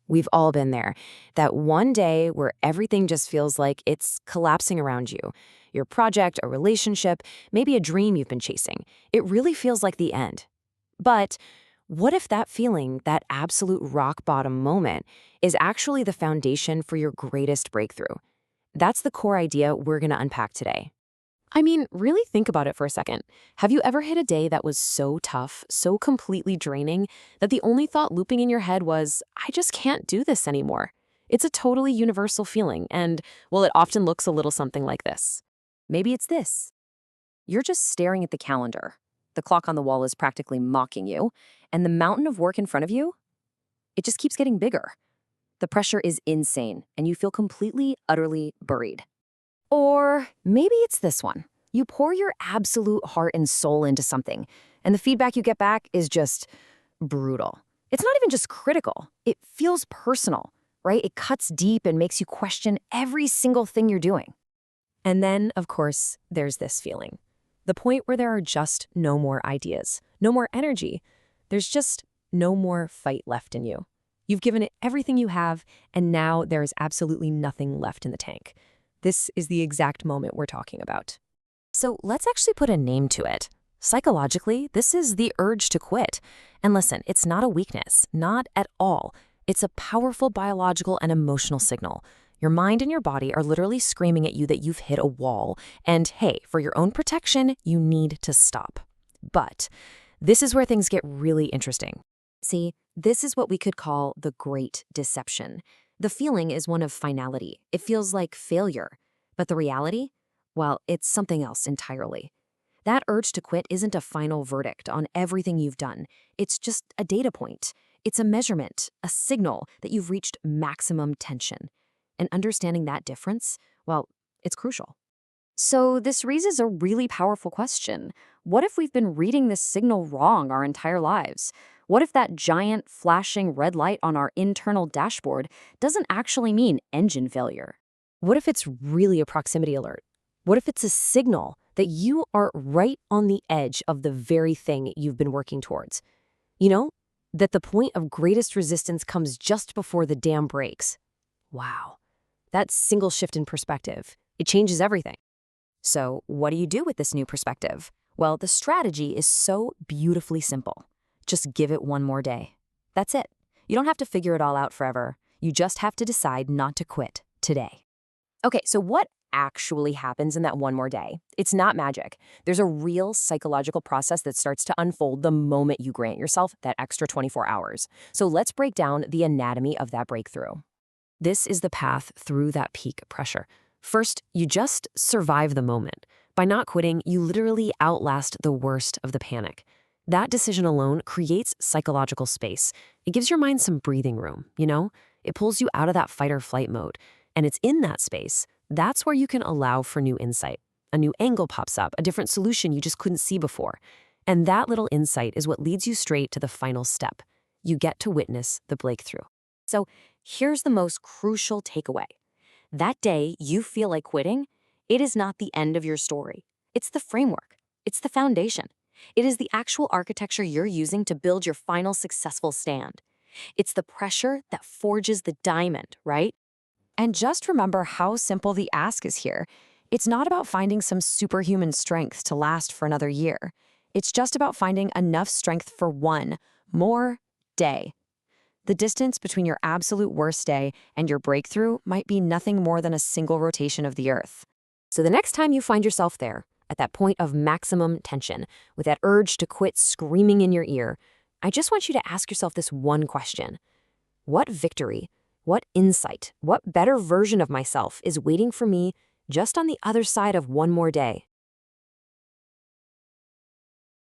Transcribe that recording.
We've all been there. That one day where everything just feels like it's collapsing around you. Your project, a relationship, maybe a dream you've been chasing. It really feels like the end. But what if that feeling, that absolute rock bottom moment, is actually the foundation for your greatest breakthrough? That's the core idea we're going to unpack today. I mean, really think about it for a second. Have you ever hit a day that was so tough, so completely draining, that the only thought looping in your head was, I just can't do this anymore? It's a totally universal feeling, and, well, it often looks a little something like this. Maybe it's this. You're just staring at the calendar. The clock on the wall is practically mocking you, and the mountain of work in front of you, it just keeps getting bigger. The pressure is insane, and you feel completely, utterly buried. Or maybe it's this one. You pour your absolute heart and soul into something, and the feedback you get back is just brutal. It's not even just critical. It feels personal, right? It cuts deep and makes you question every single thing you're doing. And then, of course, there's this feeling. The point where there are just no more ideas, no more energy. There's just no more fight left in you. You've given it everything you have, and now there is absolutely nothing left in the tank. This is the exact moment we're talking about. So let's actually put a name to it. Psychologically, this is the urge to quit. And listen, it's not a weakness, not at all. It's a powerful biological and emotional signal. Your mind and your body are literally screaming at you that you've hit a wall. And hey, for your own protection, you need to stop. But this is where things get really interesting. See, this is what we could call the great deception. The feeling is one of finality. It feels like failure. But the reality? Well, it's something else entirely. That urge to quit isn't a final verdict on everything you've done. It's just a data point. It's a measurement, a signal that you've reached maximum tension. And understanding that difference, well, it's crucial. So this raises a really powerful question. What if we've been reading this signal wrong our entire lives? What if that giant flashing red light on our internal dashboard doesn't actually mean engine failure? What if it's really a proximity alert? What if it's a signal that you are right on the edge of the very thing you've been working towards? That the point of greatest resistance comes just before the dam breaks. Wow. That single shift in perspective, it changes everything. So what do you do with this new perspective? Well, the strategy is so beautifully simple. Just give it one more day. That's it. You don't have to figure it all out forever. You just have to decide not to quit today. Okay, so what actually happens in that one more day? It's not magic. There's a real psychological process that starts to unfold the moment you grant yourself that extra 24 hours. So let's break down the anatomy of that breakthrough. This is the path through that peak pressure. First, you just survive the moment. By not quitting, you literally outlast the worst of the panic. That decision alone creates psychological space. It gives your mind some breathing room, It pulls you out of that fight or flight mode. And it's in that space, that's where you can allow for new insight. A new angle pops up, a different solution you just couldn't see before. And that little insight is what leads you straight to the final step. You get to witness the breakthrough. So here's the most crucial takeaway. That day you feel like quitting, it is not the end of your story. It's the framework. It's the foundation. It is the actual architecture you're using to build your final successful stand. It's the pressure that forges the diamond, right? And just remember how simple the ask is here. It's not about finding some superhuman strength to last for another year. It's just about finding enough strength for one more day. The distance between your absolute worst day and your breakthrough might be nothing more than a single rotation of the Earth. So the next time you find yourself there, at that point of maximum tension, with that urge to quit screaming in your ear, I just want you to ask yourself this one question. What victory, what insight, what better version of myself is waiting for me just on the other side of one more day?